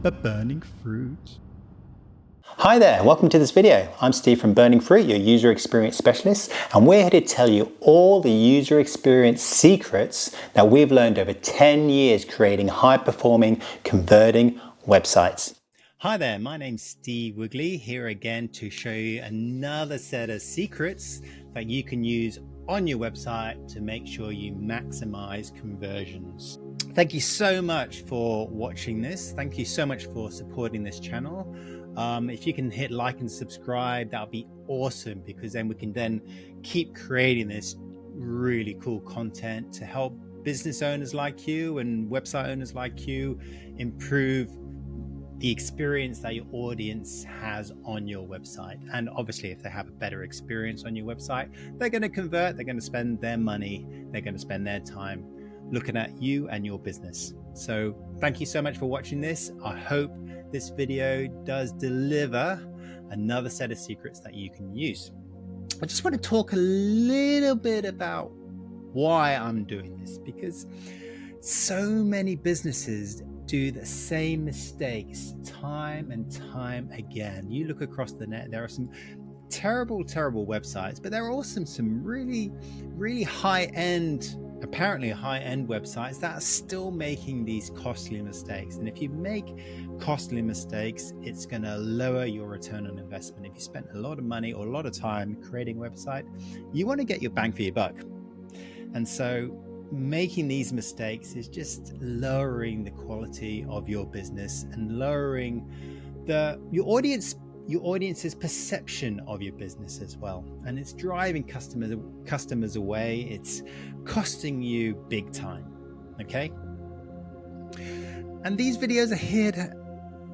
Burning Fruit. Hi there, welcome to this video. I'm Steve from Burning Fruit, your user experience specialist, and we're here to tell you all the user experience secrets that we've learned over 10 years creating high-performing, converting websites. Hi there, my name's Steve Wigley, here again to show you another set of secrets that you can use on your website to make sure you maximize conversions. Thank you so much for watching this. Thank you so much for supporting this channel. If you can hit like and subscribe, that would be awesome, because then we can then keep creating this really cool content to help business owners like you and website owners like you improve the experience that your audience has on your website. And obviously, if they have a better experience on your website, they're going to convert, they're going to spend their money, they're going to spend their time looking at you and your business. So thank you so much for watching this. I hope this video does deliver another set of secrets that you can use. I just want to talk a little bit about why I'm doing this, because so many businesses do the same mistakes time and time again. You look across the net, there are some terrible websites, but there are also some really high-end, apparently high-end websites that are still making these costly mistakes. And if you make costly mistakes, it's going to lower your return on investment. If you spend a lot of money or a lot of time creating a website, you want to get your bang for your buck. And so making these mistakes is just lowering the quality of your business and lowering your audience's perception of your business as well. And it's driving customers away. It's costing you big time. Okay. And these videos are here to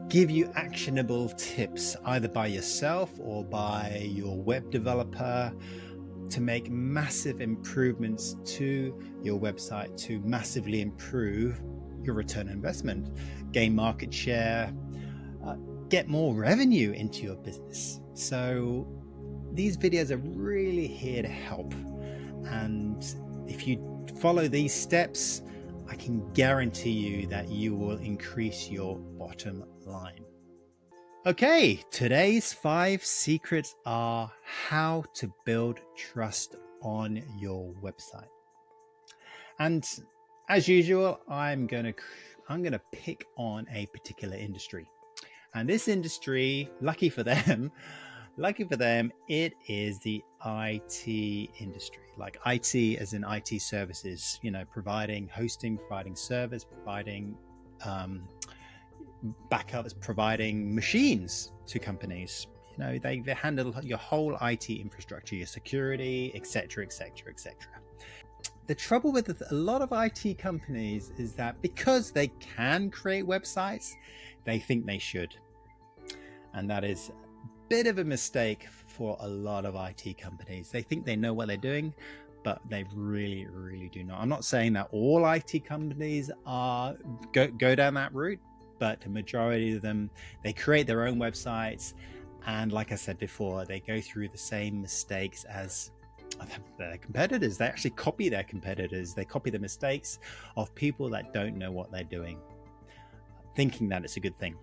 give you actionable tips, either by yourself or by your web developer, to make massive improvements to your website to massively improve your return on investment, gain market share, get more revenue into your business. So these videos are really here to help. And if you follow these steps, I can guarantee you that you will increase your bottom line. Okay, today's 5 secrets are how to build trust on your website. And as usual, I'm gonna pick on a particular industry. And this industry, lucky for them, it is the IT industry. Like IT as in IT services, providing hosting, providing servers, providing backups, providing machines to companies. They handle your whole IT infrastructure, your security, etc. The trouble with a lot of IT companies is that because they can create websites, they think they should. And that is a bit of a mistake for a lot of IT companies. They think they know what they're doing, but they really do not. I'm not saying that all IT companies go down that route, but the majority of them, they create their own websites. And like I said before, they go through the same mistakes as their competitors. They actually copy their competitors. They copy the mistakes of people that don't know what they're doing, thinking that it's a good thing.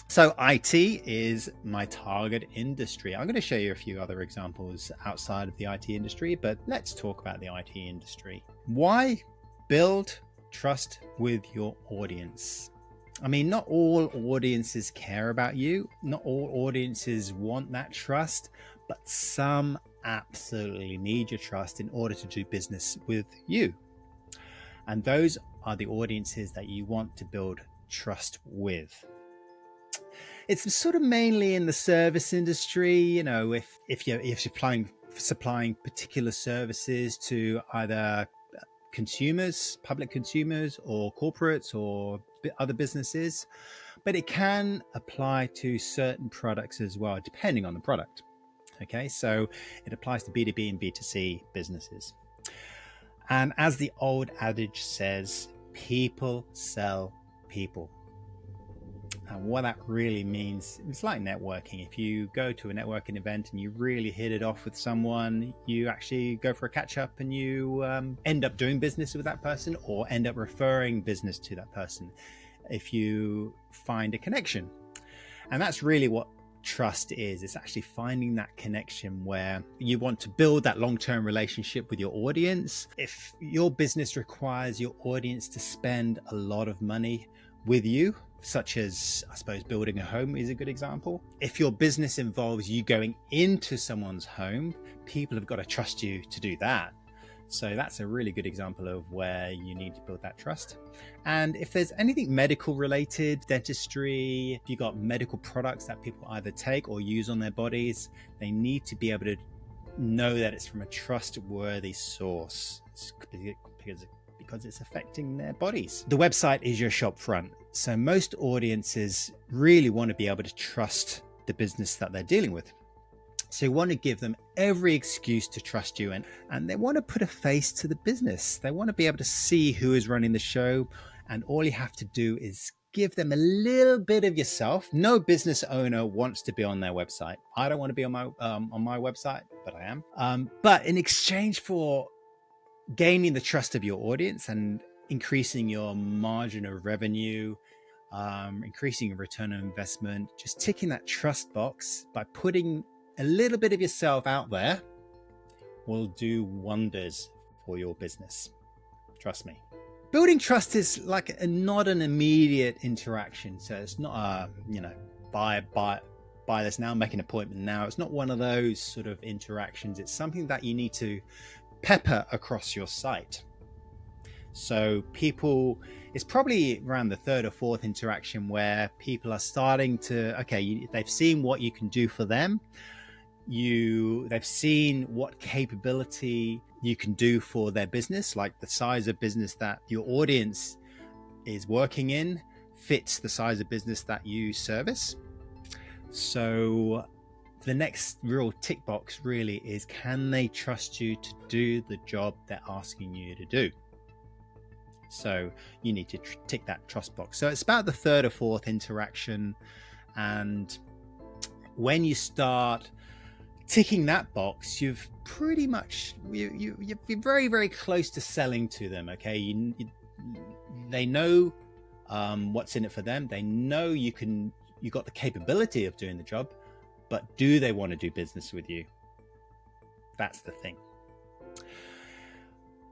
So IT is my target industry. I'm going to show you a few other examples outside of the IT industry, but let's talk about the IT industry. Why build trust with your audience? I mean, not all audiences care about you. Not all audiences want that trust, but some absolutely need your trust in order to do business with you. And those are the audiences that you want to build trust with. It's sort of mainly in the service industry, if you're supplying particular services to either consumers, public consumers, or corporates or other businesses, but it can apply to certain products as well, depending on the product. Okay, so it applies to B2B and B2C businesses. And as the old adage says, people sell people. And what that really means, it's like networking. If you go to a networking event and you really hit it off with someone, you actually go for a catch up and you end up doing business with that person or end up referring business to that person. if you find a connection. And that's really what trust is. It's actually finding that connection where you want to build that long-term relationship with your audience. If your business requires your audience to spend a lot of money with you, such as, I suppose, building a home is a good example. If your business involves you going into someone's home, people have got to trust you to do that. So that's a really good example of where you need to build that trust. And if there's anything medical related, dentistry, if you've got medical products that people either take or use on their bodies, they need to be able to know that it's from a trustworthy source because it's affecting their bodies. The website is your shop front. So most audiences really want to be able to trust the business that they're dealing with. So you want to give them every excuse to trust you, and they want to put a face to the business. They want to be able to see who is running the show, and all you have to do is give them a little bit of yourself. No business owner wants to be on their website. I don't want to be on my website, but I am. But in exchange for gaining the trust of your audience and increasing your margin of revenue, increasing your return on investment, just ticking that trust box by putting a little bit of yourself out there will do wonders for your business. Trust me. Building trust is like not an immediate interaction. So it's not buy this now, make an appointment now. It's not one of those sort of interactions. It's something that you need to pepper across your site. So it's probably around the third or fourth interaction where people are starting to, they've seen what you can do for them. They've seen what capability you can do for their business, like the size of business that your audience is working in fits the size of business that you service. So the next real tick box really is, can they trust you to do the job they're asking you to do? So you need to tick that trust box. So it's about the third or fourth interaction. And when you start ticking that box, you've pretty much, you're very, very close to selling to them. Okay. They know what's in it for them. They know you got the capability of doing the job, but do they want to do business with you? That's the thing.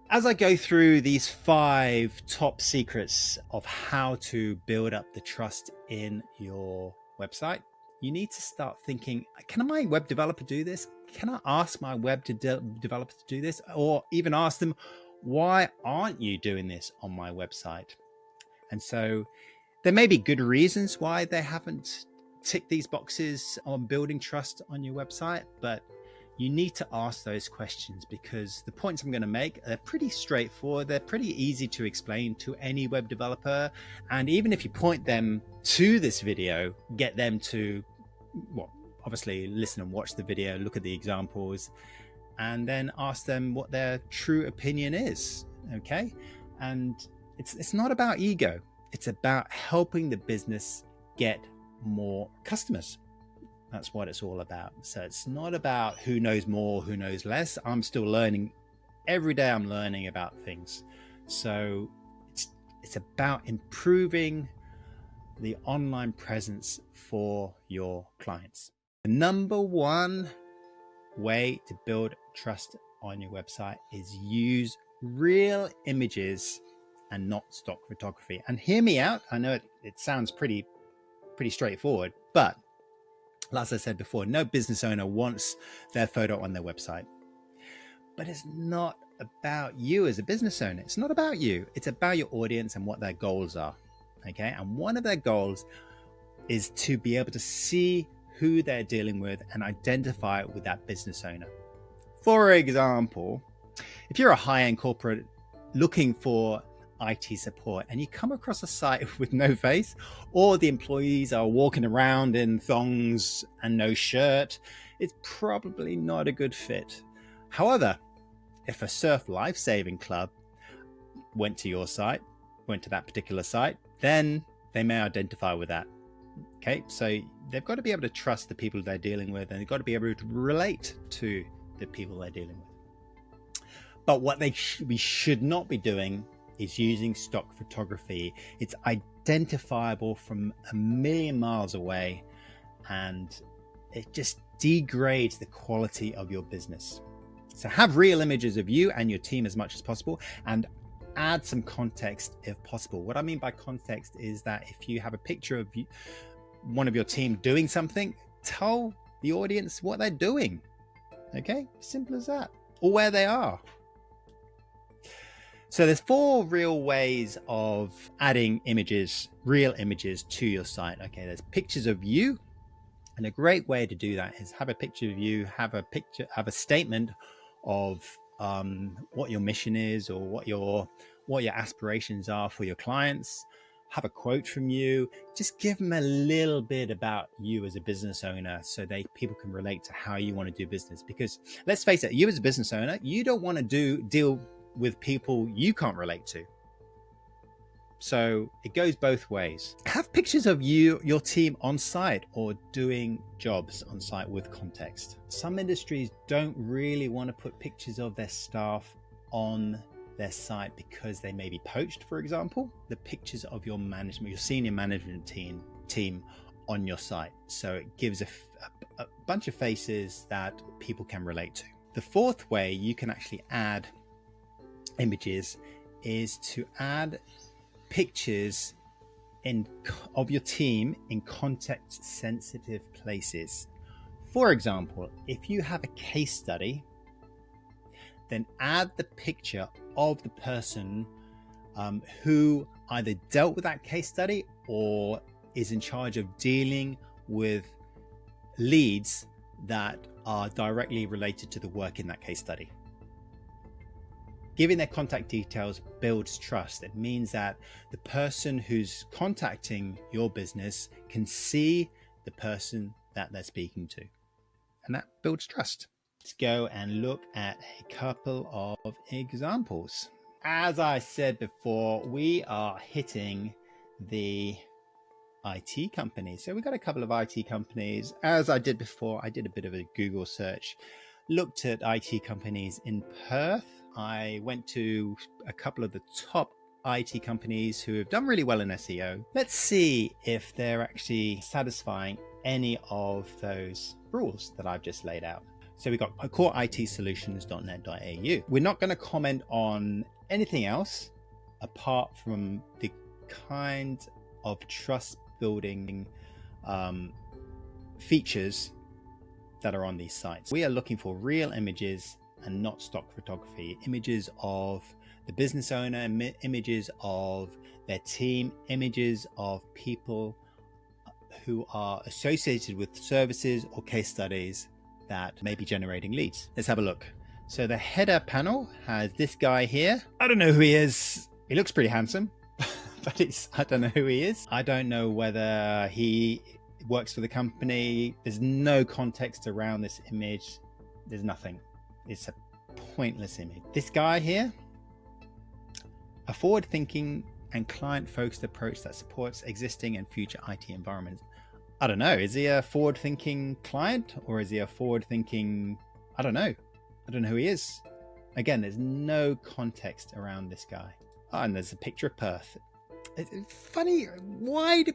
As I go through these 5 top secrets of how to build up the trust in your website, you need to start thinking, can my web developer do this? Can I ask my web developer to do this? Or even ask them, why aren't you doing this on my website? And so there may be good reasons why they haven't ticked these boxes on building trust on your website, but you need to ask those questions, because the points I'm going to make are pretty straightforward. They're pretty easy to explain to any web developer. And even if you point them to this video, get them to, obviously listen and watch the video, look at the examples, and then ask them what their true opinion is. Okay. And it's not about ego. It's about helping the business get more customers. That's what it's all about. So it's not about who knows more, who knows less. I'm still learning. Every day I'm learning about things. So it's about improving the online presence for your clients. The number one way to build trust on your website is use real images and not stock photography. And hear me out. I know it sounds pretty straightforward, but as I said before, no business owner wants their photo on their website. But it's not about you as a business owner. It's not about you. It's about your audience and what their goals are. Okay. And one of their goals is to be able to see who they're dealing with and identify it with that business owner. For example, if you're a high-end corporate looking for IT support and you come across a site with no face, or the employees are walking around in thongs and no shirt, it's probably not a good fit. However, if a surf lifesaving club went to that particular site, then they may identify with that. Okay, so they've got to be able to trust the people they're dealing with, and they've got to be able to relate to the people they're dealing with. But what we should not be doing is using stock photography. It's identifiable from a million miles away, and it just degrades the quality of your business. So have real images of you and your team as much as possible, and add some context if possible. What I mean by context is that if you have a picture of one of your team doing something, tell the audience what they're doing. Okay, simple as that, or where they are. So there's 4 real ways of adding images, real images to your site. Okay, there's pictures of you, and a great way to do that is have a picture of you, have a statement of what your mission is, or what your aspirations are for your clients. Have a quote from you. Just give them a little bit about you as a business owner, so people can relate to how you want to do business. Because let's face it, you as a business owner, you don't want to deal with people you can't relate to. So it goes both ways. Have pictures of you, your team on site, or doing jobs on site with context. Some industries don't really want to put pictures of their staff on their site because they may be poached, for example. The pictures of your management, your senior management team on your site. So it gives a bunch of faces that people can relate to. The 4th way you can actually add images is to add pictures of your team in context sensitive places. For example, if you have a case study, then add the picture of the person who either dealt with that case study or is in charge of dealing with leads that are directly related to the work in that case study. Giving their contact details builds trust. It means that the person who's contacting your business can see the person that they're speaking to, and that builds trust. Let's go and look at a couple of examples. As I said before, we are hitting the IT companies. So we've got a couple of IT companies. As I did before, I did a bit of a Google search, looked at IT companies in Perth. I went to a couple of the top IT companies who have done really well in SEO. Let's see if they're actually satisfying any of those rules that I've just laid out. So we've got coreitsolutions.net.au. We're not going to comment on anything else apart from the kind of trust building features that are on these sites. We are looking for real images and not stock photography. Images of the business owner, images of their team, images of people who are associated with services or case studies that may be generating leads. Let's have a look. So the header panel has this guy here. I don't know who he is. He looks pretty handsome, but I don't know who he is. I don't know whether he works for the company. There's no context around this image. There's nothing. It's a pointless image. This guy here, a forward-thinking and client-focused approach that supports existing and future IT environments. I don't know. Is he a forward-thinking client, or is he a forward-thinking? I don't know. I don't know who he is. Again, there's no context around this guy. Oh, and there's a picture of Perth. It's funny. Why do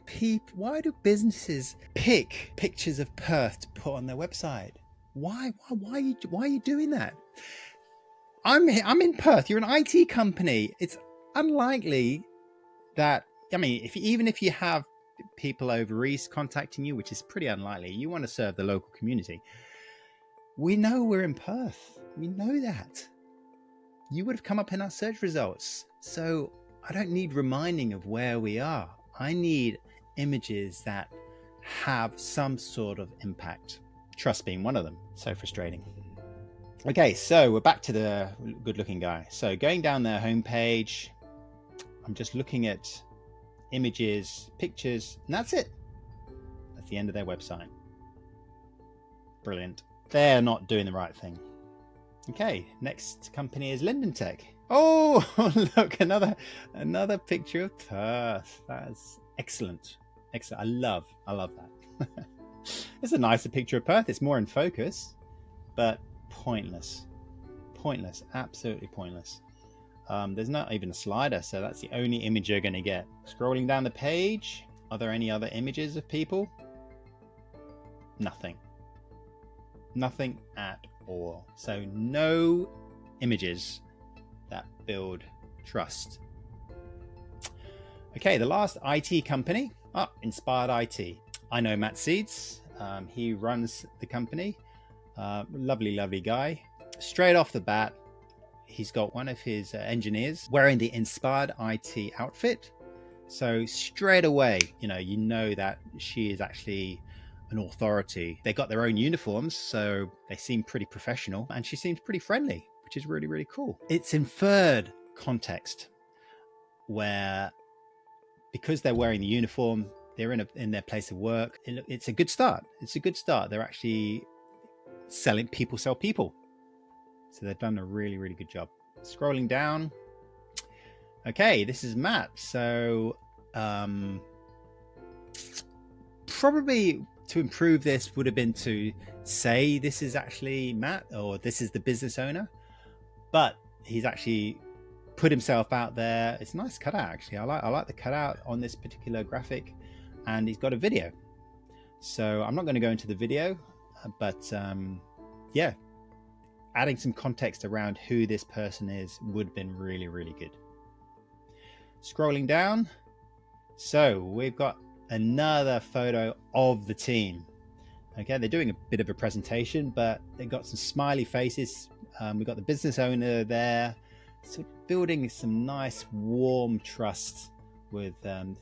businesses pick pictures of Perth to put on their website? Why are you doing that? I'm in Perth. You're an IT company. It's unlikely that, I mean, even if you have people over east contacting you, which is pretty unlikely, you want to serve the local community. We know we're in Perth. We know that. You would have come up in our search results. So I don't need reminding of where we are. I need images that have some sort of impact. Trust being one of them. So frustrating. Okay, so we're back to the good looking guy. So going down their homepage, I'm just looking at images, pictures, and that's it. That's the end of their website. Brilliant. They're not doing the right thing. Okay, next company is Linden Tech. Oh, look, another picture of Perth. That's excellent. Excellent. I love that. It's a nicer picture of Perth. It's more in focus, but pointless. Pointless. Absolutely pointless. There's not even a slider, so that's the only image you're going to get. Scrolling down the page, are there any other images of people? Nothing. Nothing at all. So no images that build trust. Okay, the last IT company, Inspired IT. I know Matt Seeds. He runs the company. Lovely, lovely guy. Straight off the bat, he's got one of his engineers wearing the Inspired IT outfit. So straight away, you know that she is actually an authority. They got their own uniforms, so they seem pretty professional, and she seems pretty friendly, which is really, really cool. It's inferred context where, because they're wearing the uniform, they're in their place of work. It's a good start. It's a good start. They're actually selling. People sell people. So they've done a really, really good job. Scrolling down. Okay, this is Matt. So probably to improve this would have been to say this is actually Matt, or this is the business owner. But he's actually put himself out there. It's a nice cutout, actually. I like the cutout on this particular graphic, and he's got a video. So I'm not going to go into the video, but yeah, adding some context around who this person is would have been really, really good. Scrolling down, so we've got another photo of the team. Okay, they're doing a bit of a presentation, but they've got some smiley faces. We've got the business owner there, so building some nice warm trust with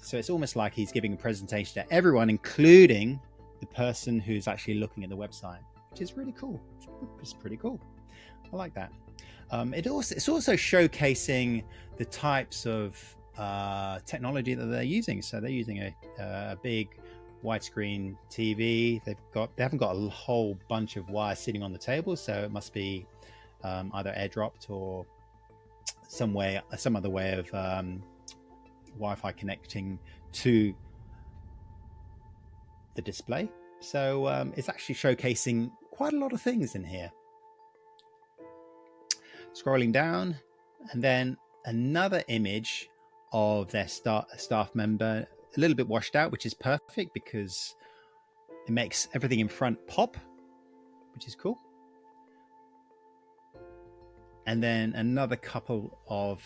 so it's almost like he's giving a presentation to everyone, including the person who's actually looking at the website, which is really cool. It's pretty cool. I like that. It's also showcasing the types of technology that they're using. So they're using a big widescreen TV. They haven't got a whole bunch of wires sitting on the table, so it must be either airdropped or some other way of Wi-Fi connecting to the display. So it's actually showcasing quite a lot of things in here. Scrolling down, and then another image of their staff member, a little bit washed out, which is perfect because it makes everything in front pop, which is cool. And then another couple of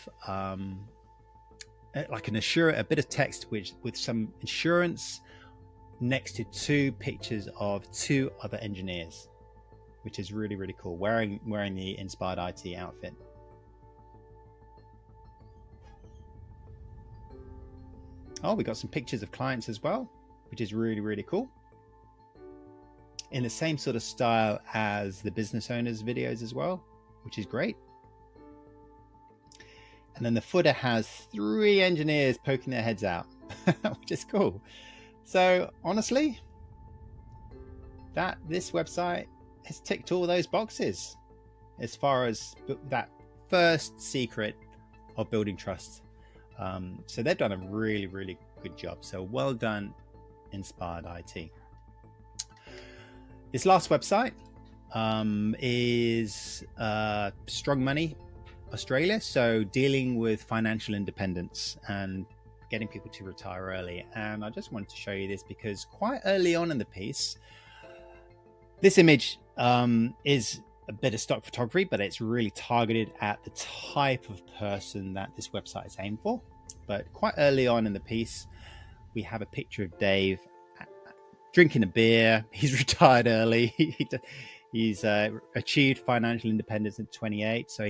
like a bit of text with some insurance next to two pictures of two other engineers, which is really, really cool, wearing the Inspired IT outfit. Oh, we got some pictures of clients as well, which is really, really cool. In the same sort of style as the business owners' videos as well, which is great. And then the footer has 3 engineers poking their heads out, which is cool. So honestly, this website has ticked all those boxes as far as that first secret of building trust. So they've done a really, really good job. So well done, Inspired IT. This last website is Strong Money Australia. So dealing with financial independence and getting people to retire early. And I just wanted to show you this because quite early on in the piece, this image is a bit of stock photography, but it's really targeted at the type of person that this website is aimed for. But quite early on in the piece, we have a picture of Dave drinking a beer. He's retired early. He's achieved financial independence at 28. So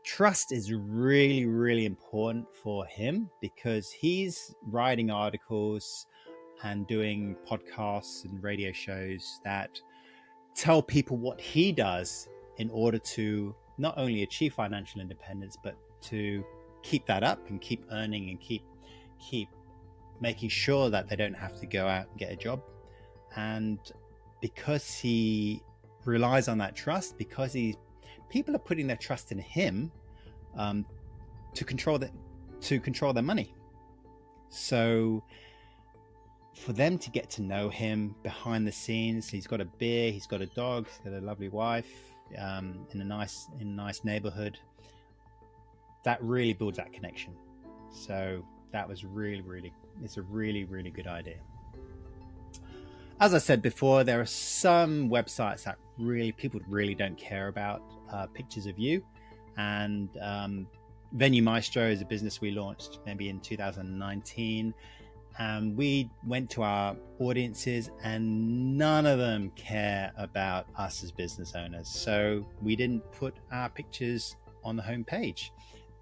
trust is really, really important for him because he's writing articles and doing podcasts and radio shows that tell people what he does in order to not only achieve financial independence, but to keep that up and keep earning and keep making sure that they don't have to go out and get a job. And because he relies on that trust, because people are putting their trust in him to control their money. So for them to get to know him behind the scenes, he's got a beer, he's got a dog, he's got a lovely wife in a nice neighborhood. that really builds that connection. So that was it's a really good idea. As I said before, there are some websites that people really don't care about pictures of you. And Venue Maestro is a business we launched maybe in 2019. And we went to our audiences and none of them care about us as business owners. So we didn't put our pictures on the homepage.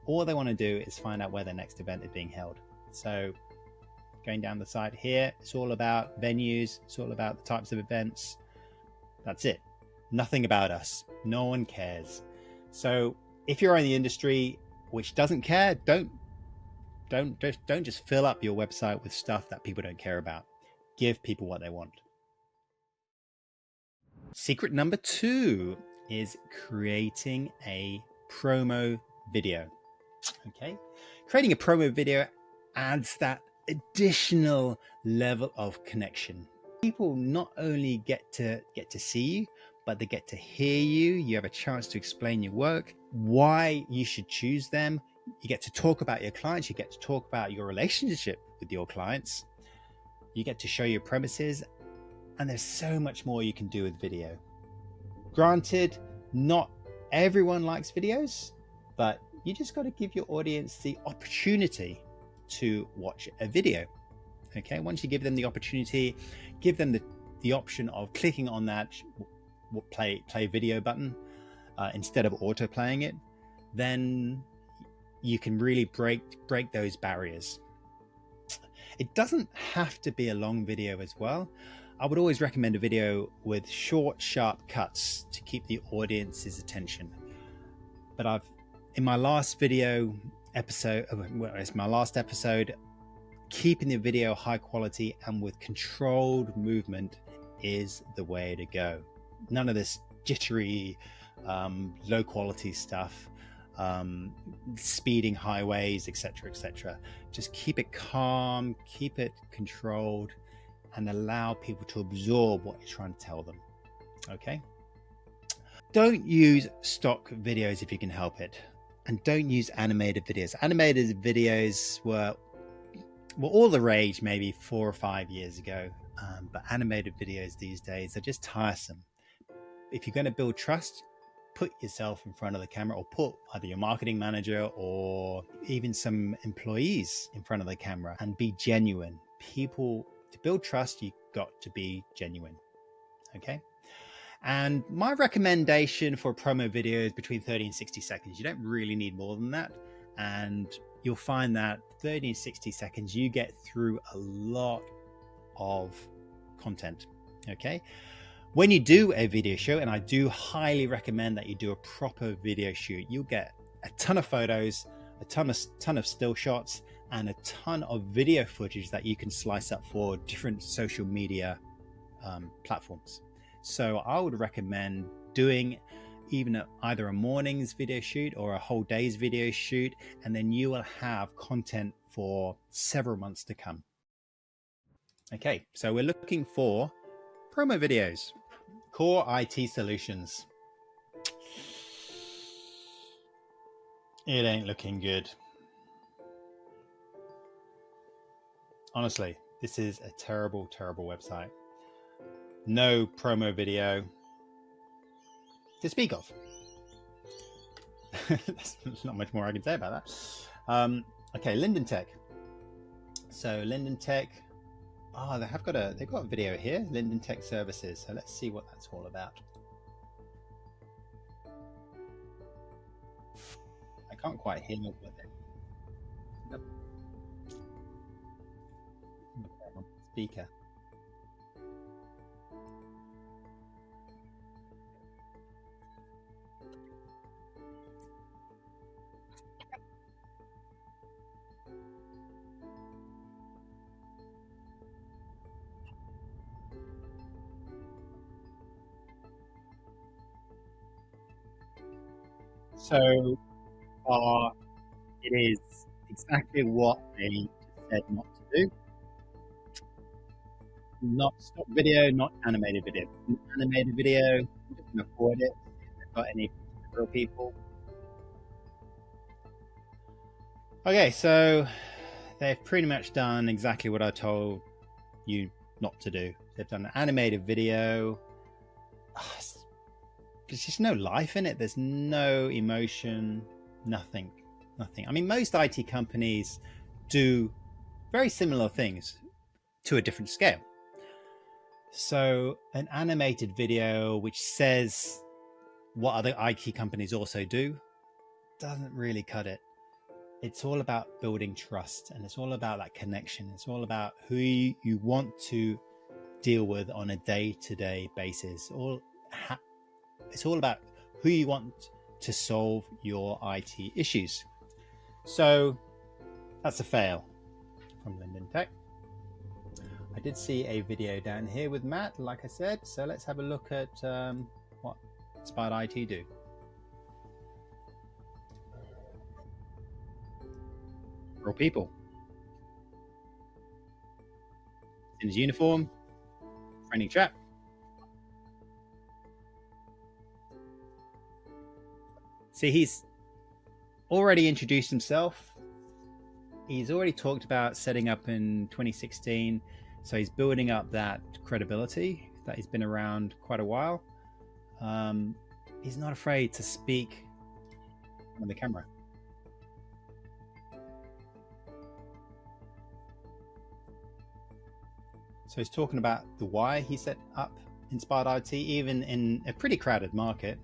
All they want to do is find out where their next event is being held. So going down the site here, it's all about venues. It's all about the types of events. That's it. Nothing about us. No one cares. So if you're in the industry which doesn't care, don't just fill up your website with stuff that people don't care about. Give people what they want. Secret number 2 is creating a promo video. Okay, creating a promo video adds that additional level of connection. People not only get to see you, but they get to hear you. You have a chance to explain your work, why you should choose them. You get to talk about your clients. You get to talk about your relationship with your clients. You get to show your premises, and there's so much more you can do with video. Granted, not everyone likes videos, but you just got to give your audience the opportunity to watch a video. Okay, once you give them the opportunity, give them the option of clicking on that play video button instead of auto playing it, then you can really break those barriers. It doesn't have to be a long video as well. I would always recommend a video with short, sharp cuts to keep the audience's attention. But in my last video episode, it's my last episode, keeping the video high quality and with controlled movement is the way to go. None of this jittery, low quality stuff, speeding highways, etc. Just keep it calm, keep it controlled, and allow people to absorb what you're trying to tell them. Okay? Don't use stock videos if you can help it. And don't use animated videos. Animated videos were all the rage maybe 4 or 5 years ago. But animated videos these days are just tiresome. If you're going to build trust, put yourself in front of the camera, or put either your marketing manager or even some employees in front of the camera and be genuine. People, to build trust, you've got to be genuine. Okay? And my recommendation for a promo video is between 30 and 60 seconds. You don't really need more than that. And you'll find that 30 and 60 seconds, you get through a lot of content. Okay? When you do a video show, and I do highly recommend that you do a proper video shoot, you'll get a ton of photos, a ton of still shots, and a ton of video footage that you can slice up for different social media platforms. So I would recommend doing either a morning's video shoot or a whole day's video shoot, and then you will have content for several months to come. Okay, so we're looking for promo videos. Core IT solutions. It ain't looking good. Honestly, this is a terrible website. No promo video to speak of. There's not much more I can say about that. Okay, Linden Tech. So Linden Tech, they've got a video here, Linden Tech Services. So let's see what that's all about. I can't quite hear what they're speaker. So it is exactly what they said not to do. Not stock video, not animated video. Animated video, you can afford it. If they've got any real people. Okay, so they've pretty much done exactly what I told you not to do. They've done an animated video. There's just no life in it. There's no emotion, nothing. I mean, most IT companies do very similar things to a different scale. So an animated video which says what other IT companies also do doesn't really cut it. It's all about building trust, and it's all about that connection. It's all about who you want to deal with on a day-to-day basis. It's all about who you want to solve your IT issues. So that's a fail from Linden Tech. I did see a video down here with Matt, like I said, so let's have a look at what Inspired IT do. Real people. In his uniform, friendly chap. See, he's already introduced himself. He's already talked about setting up in 2016. So he's building up that credibility that he's been around quite a while. He's not afraid to speak on the camera. So he's talking about the why he set up Inspired IT, even in a pretty crowded market.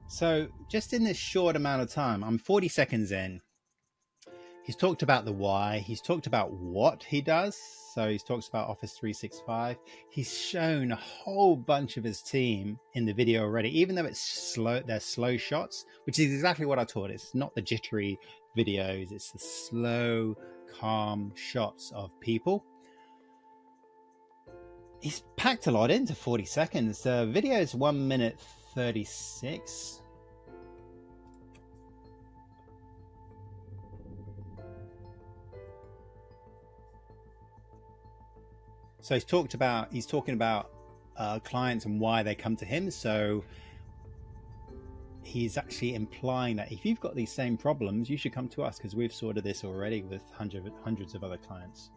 So just in this short amount of time, I'm 40 seconds in. He's talked about the why. He's talked about what he does. So he's talked about Office 365. He's shown a whole bunch of his team in the video already, even though it's slow. They're slow shots, which is exactly what I taught. It's not the jittery videos. It's the slow, calm shots of people. He's packed a lot into 40 seconds. The video is 1 minute 36. So he's talking about clients and why they come to him. So he's actually implying that if you've got these same problems, you should come to us because we've sorted this already with hundreds of other clients.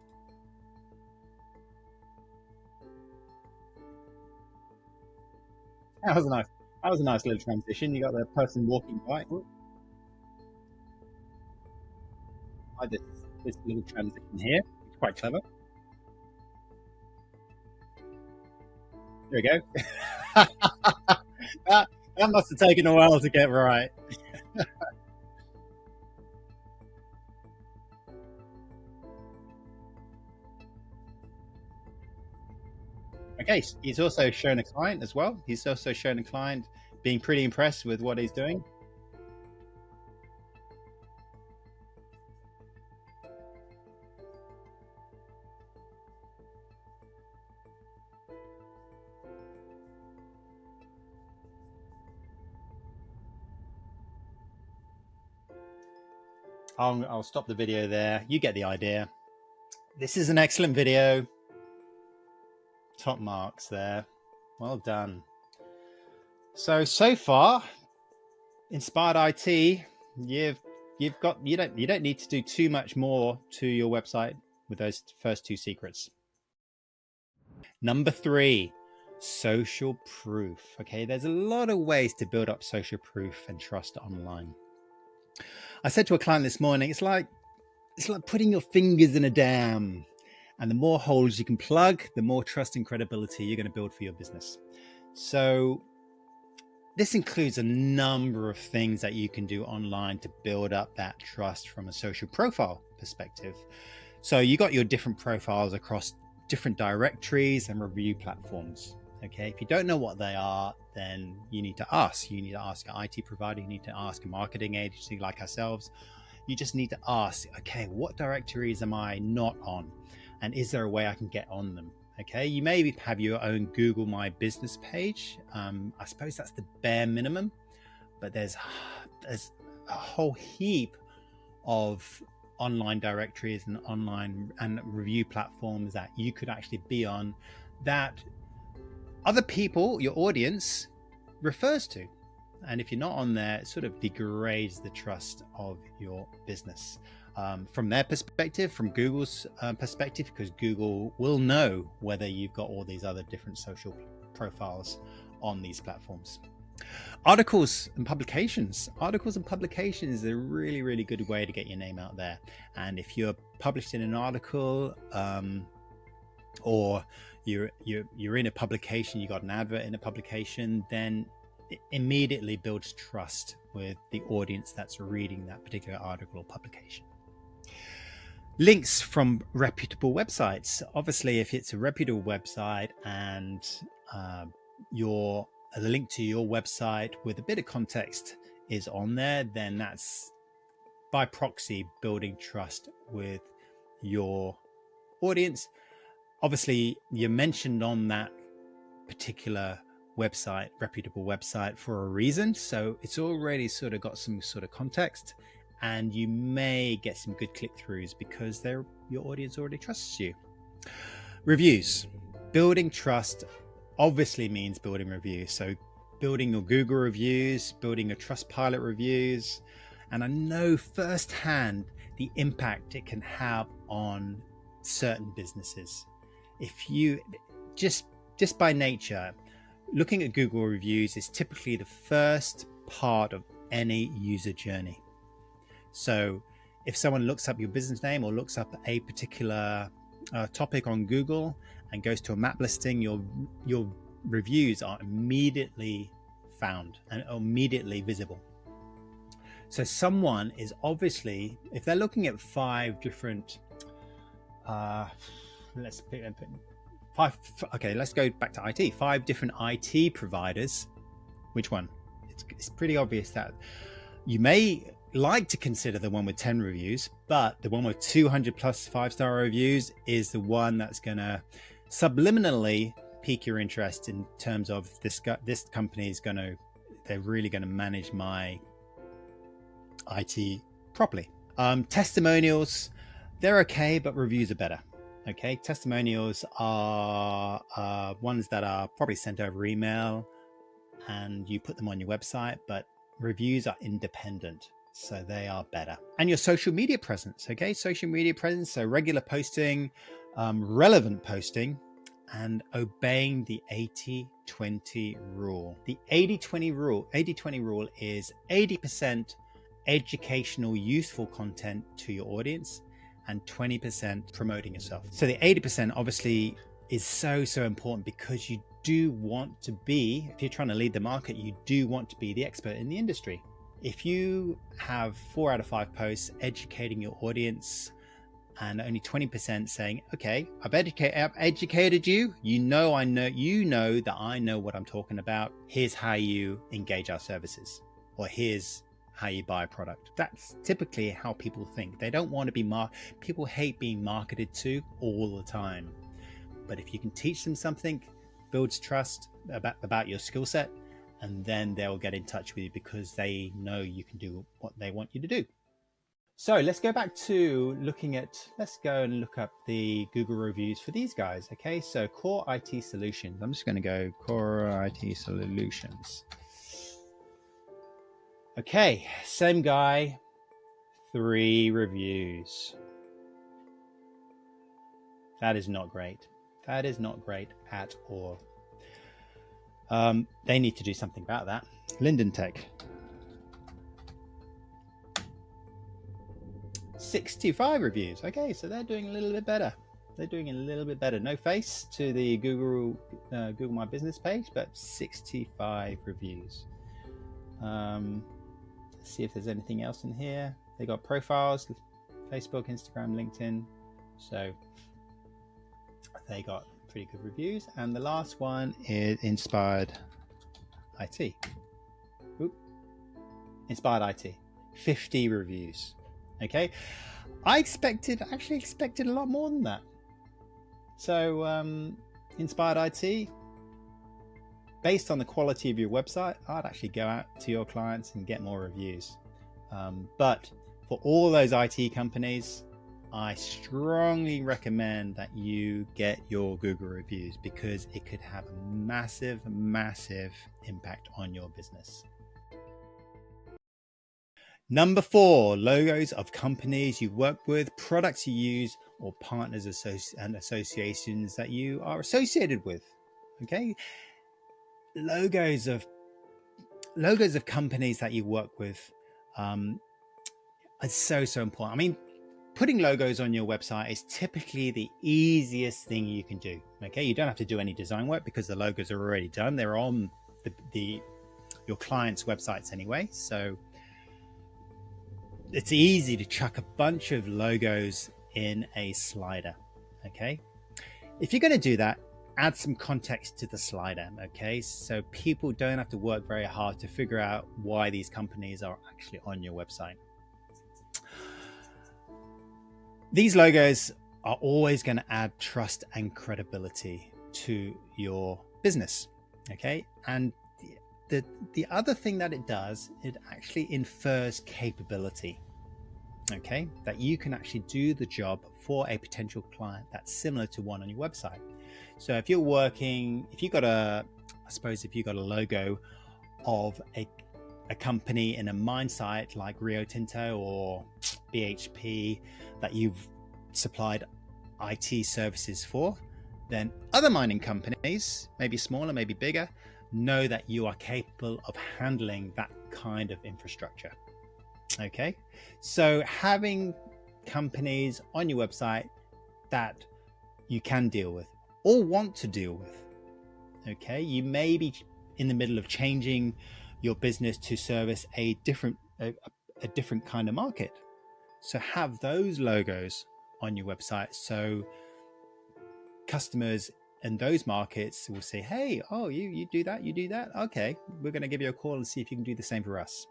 That was a nice little transition. You got the person walking by. I did this little transition here. It's quite clever. There we go. that must have taken a while to get right. Okay, he's also shown a client as well. He's also shown a client being pretty impressed with what he's doing. I'll stop the video there. You get the idea. This is an excellent video. Top marks there. Well done. So far, Inspired IT, you don't need to do too much more to your website with those first two secrets. Number 3, social proof. Okay, there's a lot of ways to build up social proof and trust online. I said to a client this morning, it's like putting your fingers in a dam, and the more holes you can plug, the more trust and credibility you're going to build for your business. So this includes a number of things that you can do online to build up that trust from a social profile perspective. So you got your different profiles across different directories and review platforms. Okay, if you don't know what they are, then you need to ask. You need to ask an IT provider. You need to ask a marketing agency like ourselves. You just need to ask, okay, what directories am I not on? And is there a way I can get on them? Okay, you maybe have your own Google My Business page. I suppose that's the bare minimum. but there's a whole heap of online directories and online and review platforms that you could actually be on that other people, your audience, refers to. And if you're not on there, it sort of degrades the trust of your business. From their perspective, from Google's perspective, because Google will know whether you've got all these other different social profiles on these platforms. Articles and publications. Articles and publications is a really, really good way to get your name out there. And if you're published in an article, or you're in a publication, you got an advert in a publication, then it immediately builds trust with the audience that's reading that particular article or publication. Links from reputable websites. Obviously, if it's a reputable website and the link to your website with a bit of context is on there, then that's by proxy building trust with your audience. Obviously, you're mentioned on that particular website, reputable website, for a reason. So it's already sort of got some sort of context, and you may get some good click-throughs because your audience already trusts you. Reviews. Building trust obviously means building reviews. So building your Google reviews, building your Trustpilot reviews. And I know firsthand the impact it can have on certain businesses. If you just by nature, looking at Google reviews is typically the first part of any user journey. So if someone looks up your business name or looks up a particular topic on Google and goes to a map listing, your reviews are immediately found and immediately visible. So someone is obviously, if they're looking at 5 different, let's go back to IT. 5 different IT providers. Which one? It's pretty obvious that you may like to consider the one with 10 reviews, but the one with 200 plus 5-star reviews is the one that's going to subliminally pique your interest in terms of this company is they're really going to manage my IT properly. Testimonials, they're okay, but reviews are better. Okay, testimonials are ones that are probably sent over email and you put them on your website, but reviews are independent, so they are better. And your social media presence. Okay, social media presence, so regular posting, relevant posting, and obeying the 80-20 rule. The 80-20 rule is 80% educational, useful content to your audience and 20% promoting yourself. So the 80% obviously is so important because you do want to be, if you're trying to lead the market, you do want to be the expert in the industry. If you have 4 out of 5 posts educating your audience and only 20% saying, okay, I've educated you, you know that I know what I'm talking about, here's how you engage our services, or here's how you buy a product. That's typically how people think. They don't want to be people hate being marketed to all the time. But if you can teach them something, builds trust about your skill set, and then they'll get in touch with you because they know you can do what they want you to do. So let's go back to let's go and look up the Google reviews for these guys. Okay, so Core IT Solutions. I'm just going to go Core IT Solutions. Okay, same guy, 3 reviews. That is not great. That is not great at all. They need to do something about that. Linden Tech. 65 reviews. Okay, so they're doing a little bit better. No face to the Google My Business page, but 65 reviews. Let's see if there's anything else in here. They got profiles, Facebook, Instagram, LinkedIn. So they got pretty good reviews. And the last one is Inspired IT. Inspired IT, 50 reviews. Okay, I actually expected a lot more than that. So Inspired IT, based on the quality of your website, I'd actually go out to your clients and get more reviews. But for all those IT companies, I strongly recommend that you get your Google reviews, because it could have a massive, massive impact on your business. Number 4, logos of companies you work with, products you use, or partners and associations that you are associated with. Okay, logos of companies that you work with is so important. I mean, putting logos on your website is typically the easiest thing you can do. Okay, you don't have to do any design work because the logos are already done. They're on your clients' websites anyway, so it's easy to chuck a bunch of logos in a slider. Okay, if you're going to do that, add some context to the slider. Okay, so people don't have to work very hard to figure out why these companies are actually on your website. These logos are always going to add trust and credibility to your business. Okay, and the other thing that it does, it actually infers capability. Okay, that you can actually do the job for a potential client that's similar to one on your website. So if you've got a logo of a company in a mine site like Rio Tinto or BHP that you've supplied IT services for, then other mining companies, maybe smaller, maybe bigger, know that you are capable of handling that kind of infrastructure. Okay, so having companies on your website that you can deal with or want to deal with. Okay, you may be in the middle of changing your business to service a different kind of market. So have those logos on your website, so customers in those markets will say, hey, oh, you do that. Okay, we're going to give you a call and see if you can do the same for us.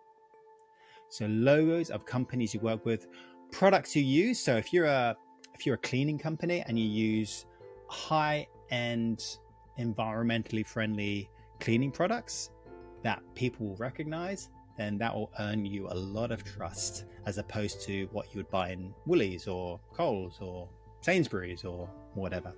So logos of companies you work with, products you use. So if you're a cleaning company and you use high-end, environmentally friendly cleaning products that people will recognize, then that will earn you a lot of trust, as opposed to what you would buy in Woolies or Coles or Sainsbury's or whatever.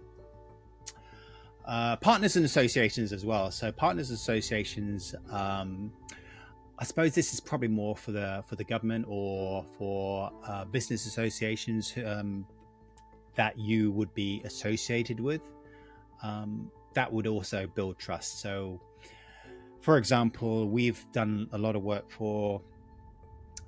Partners and associations as well. So partners and associations, I suppose this is probably more for the government or for business associations that you would be associated with. That would also build trust. So, for example, we've done a lot of work for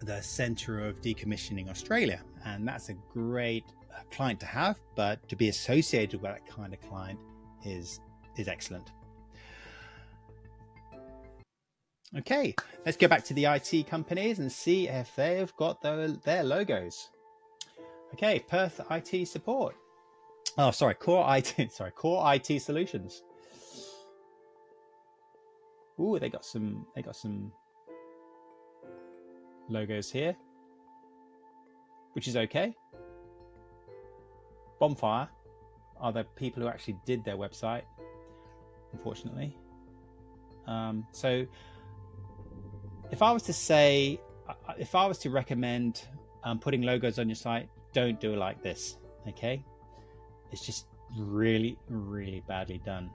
the Centre of Decommissioning Australia, and that's a great client to have, but to be associated with that kind of client is excellent. Okay, let's go back to the IT companies and see if they've got their logos. Okay, Perth IT support. Oh, sorry, Core IT Solutions. Ooh, they got some logos here, which is okay. Bonfire are the people who actually did their website, unfortunately. So if I was to recommend putting logos on your site, don't do it like this. Okay, it's just really, really badly done,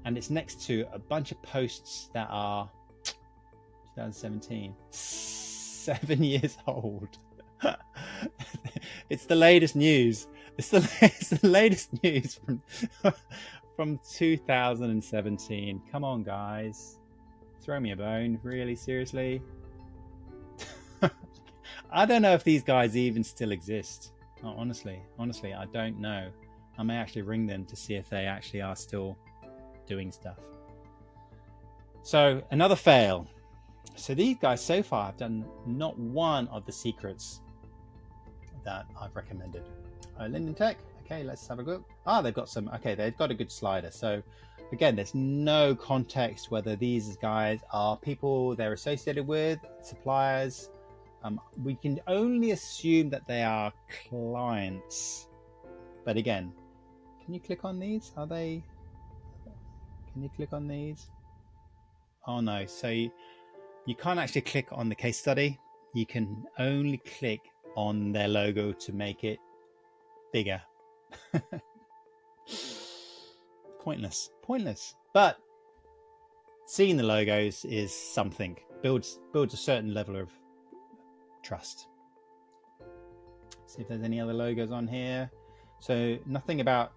and it's next to a bunch of posts that are 2017, 7 years old. It's the latest news. It's the latest news from 2017. Come on, guys, throw me a bone. Really, seriously. I don't know if these guys even still exist. Oh, honestly, I don't know. I may actually ring them to see if they actually are still doing stuff. So another fail. So these guys so far have done not one of the secrets that I've recommended. Linden Tech. Okay, let's have a look. They've got a good slider. So again, there's no context whether these guys are people they're associated with, suppliers. We can only assume that they are clients. But again, can you click on these? Can you click on these? Oh no, so you can't actually click on the case study. You can only click on their logo to make it bigger. Pointless. But seeing the logos is something. Builds a certain level of trust. See if there's any other logos on here. So nothing about,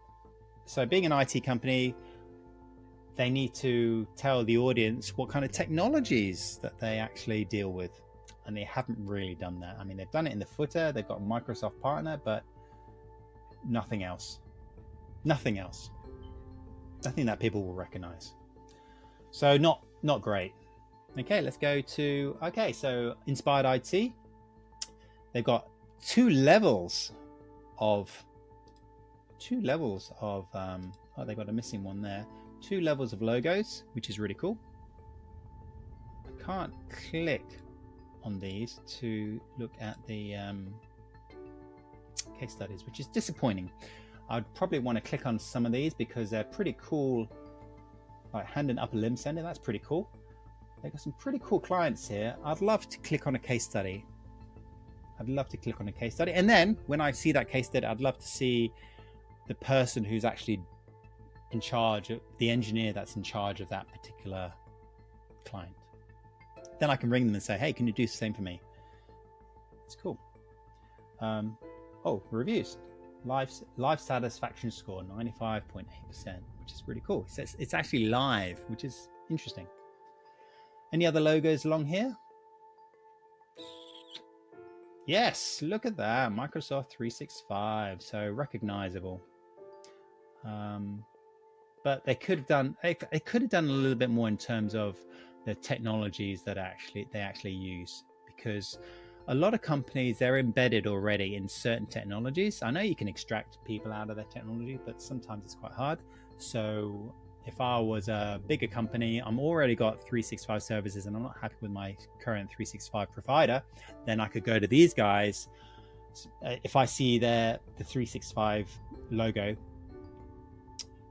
so being an IT company, they need to tell the audience what kind of technologies that they actually deal with. And they haven't really done that. I mean, they've done it in the footer. They've got a Microsoft partner, but nothing else. Nothing that people will recognize. So not great. Okay, let's go to, okay, so Inspired IT. They've got two levels of, oh, they got a missing one there. 2 levels of logos, which is really cool. I can't click on these to look at the case studies, which is disappointing. I'd probably want to click on some of these because they're pretty cool. Like hand and upper limb center, that's pretty cool. They've got some pretty cool clients here. I'd love to click on a case study. And then when I see that case study, I'd love to see the person who's actually in charge of the engineer that's in charge of that particular client. Then I can ring them and say, hey, can you do the same for me? It's cool. Oh, reviews. Live satisfaction score 95.8%, which is really cool. So it's actually live, which is interesting. Any other logos along here? Yes, look at that. Microsoft 365, so recognizable. But they could have done a little bit more in terms of the technologies that they actually use, because a lot of companies, they're embedded already in certain technologies. I know you can extract people out of their technology, but sometimes it's quite hard. So if I was a bigger company, I'm already got 365 services and I'm not happy with my current 365 provider, then I could go to these guys. If I see the 365 logo,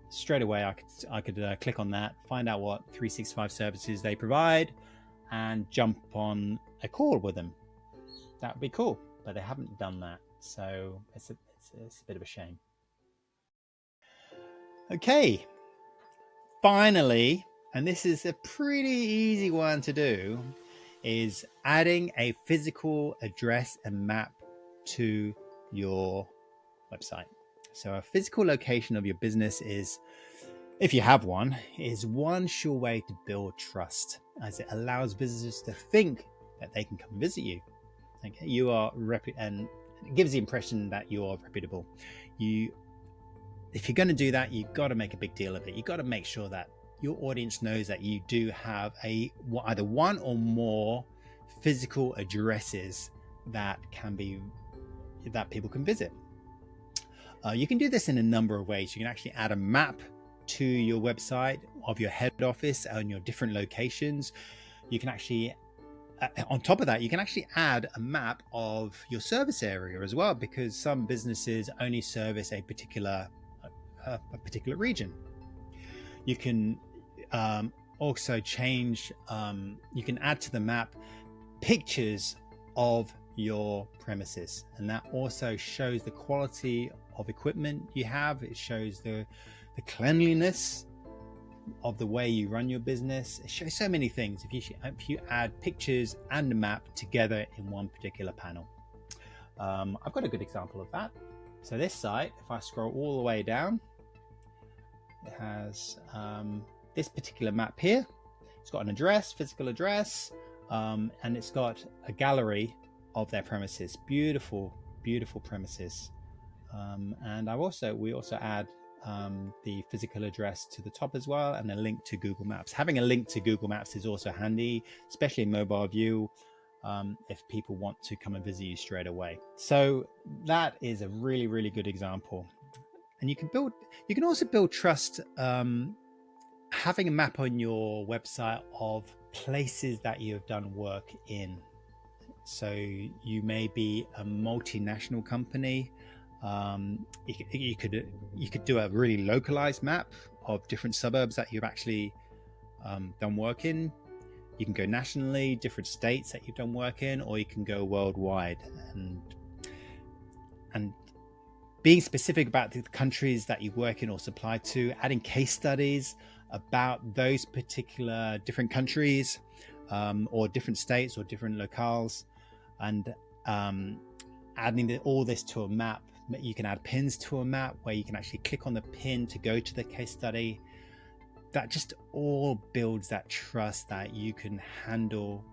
straight away I could click on that, find out what 365 services they provide, and jump on a call with them. That would be cool, but they haven't done that, so it's a bit of a shame. Okay, finally, and this is a pretty easy one to do, is adding a physical address and map to your website. So a physical location of your business is, if you have one, is one sure way to build trust, as it allows visitors to think that they can come visit you. Okay, you are and it gives the impression that you are reputable. If you're going to do that, you've got to make a big deal of it. You've got to make sure that your audience knows that you do have either one or more physical addresses that people can visit. You can do this in a number of ways. You can actually add a map to your website of your head office and your different locations. You can actually, on top of that, you can actually add a map of your service area as well, because some businesses only service a particular region. You can also change, you can add to the map pictures of your premises, and that also shows the quality of equipment you have. It shows the cleanliness of the way you run your business. It shows so many things if you add pictures and a map together in one particular panel. I've got a good example of that. So this site, if I scroll all the way down, it has this particular map here. It's got an address, physical address, and it's got a gallery of their premises. Beautiful premises. And we also add the physical address to the top as well, and a link to Google Maps. Having a link to Google Maps is also handy, especially in mobile view, if people want to come and visit you straight away. So that is a really good example. And you can also build trust, having a map on your website of places that you have done work in. So you may be a multinational company. You could do a really localized map of different suburbs that you've actually done work in. You can go nationally, different states that you've done work in, or you can go worldwide. And being specific about the countries that you work in or supply to, adding case studies about those particular different countries, or different states or different locales, and adding all this to a map. You can add pins to a map where you can actually click on the pin to go to the case study. That just all builds that trust that you can handle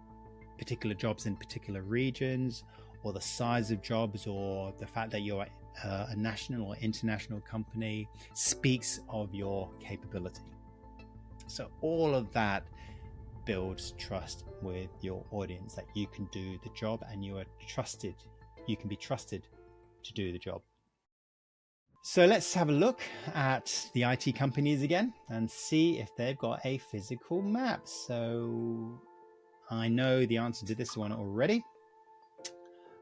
particular jobs in particular regions, or the size of jobs, or the fact that you're a national or international company speaks of your capability. So all of that builds trust with your audience, that you can do the job and you are trusted. You can be trusted to do the job. So let's have a look at the IT companies again and see if they've got a physical map. So I know the answer to this one already.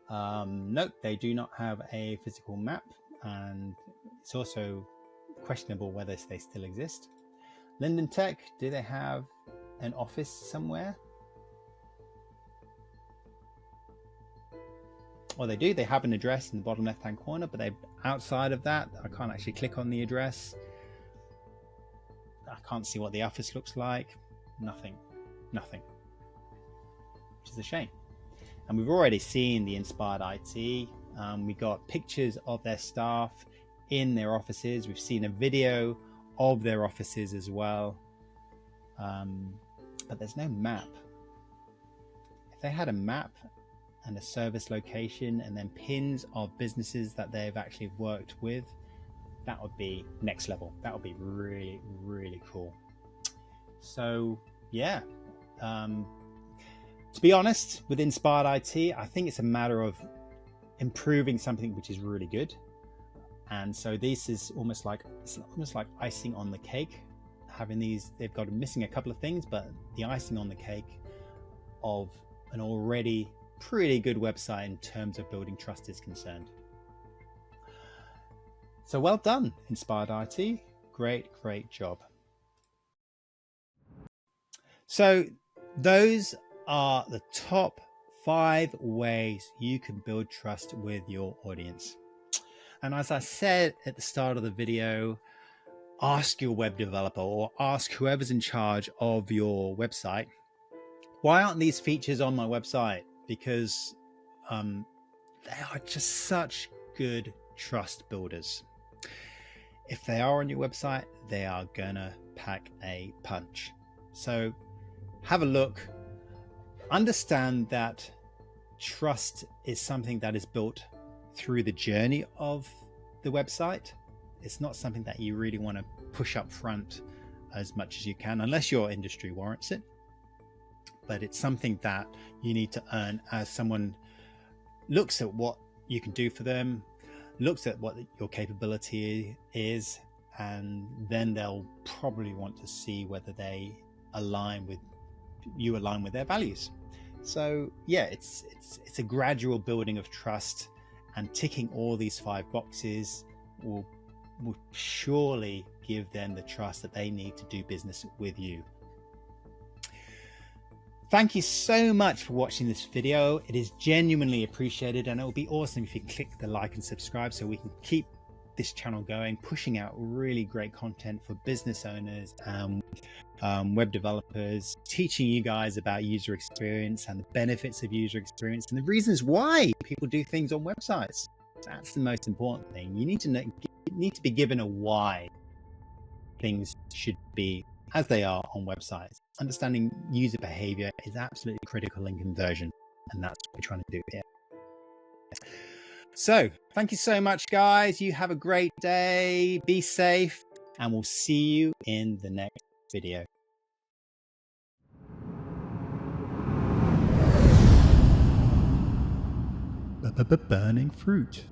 Nope, they do not have a physical map, and it's also questionable whether they still exist. Linden Tech, do they have an office somewhere? Well, they do. They have an address in the bottom left-hand corner, but outside of that, I can't actually click on the address. I can't see what the office looks like. Nothing, which is a shame. And we've already seen the Inspired IT. We got pictures of their staff in their offices. We've seen a video of their offices as well. But there's no map. If they had a map and a service location and then pins of businesses that they've actually worked with, that would be next level. That would be really, really cool. So yeah, to be honest, with Inspired IT, I think it's a matter of improving something which is really good. And so this is almost like icing on the cake. Having these, they've got missing a couple of things, but the icing on the cake of an already pretty good website in terms of building trust is concerned. So well done, Inspired IT. Great job. So those are the top 5 ways you can build trust with your audience. And as I said at the start of the video, ask your web developer or ask whoever's in charge of your website, why aren't these features on my website? Because they are just such good trust builders. If they are on your website, they are gonna pack a punch. So have a look. Understand that trust is something that is built through the journey of the website. It's not something that you really want to push up front as much as you can, unless your industry warrants it. But it's something that you need to earn as someone looks at what you can do for them, looks at what your capability is, and then they'll probably want to see whether they align with their values. So yeah, it's a gradual building of trust, and ticking all these 5 boxes will surely give them the trust that they need to do business with you. Thank you so much for watching this video. It is genuinely appreciated, and it will be awesome if you click the like and subscribe so we can keep this channel going, pushing out really great content for business owners and web developers, teaching you guys about user experience and the benefits of user experience and the reasons why people do things on websites. That's the most important thing. You need to be given a why things should be as they are on websites. Understanding user behavior is absolutely critical in conversion, and that's what we're trying to do here. So thank you so much, guys. You have a great day, be safe, and we'll see you in the next video. Burning fruit.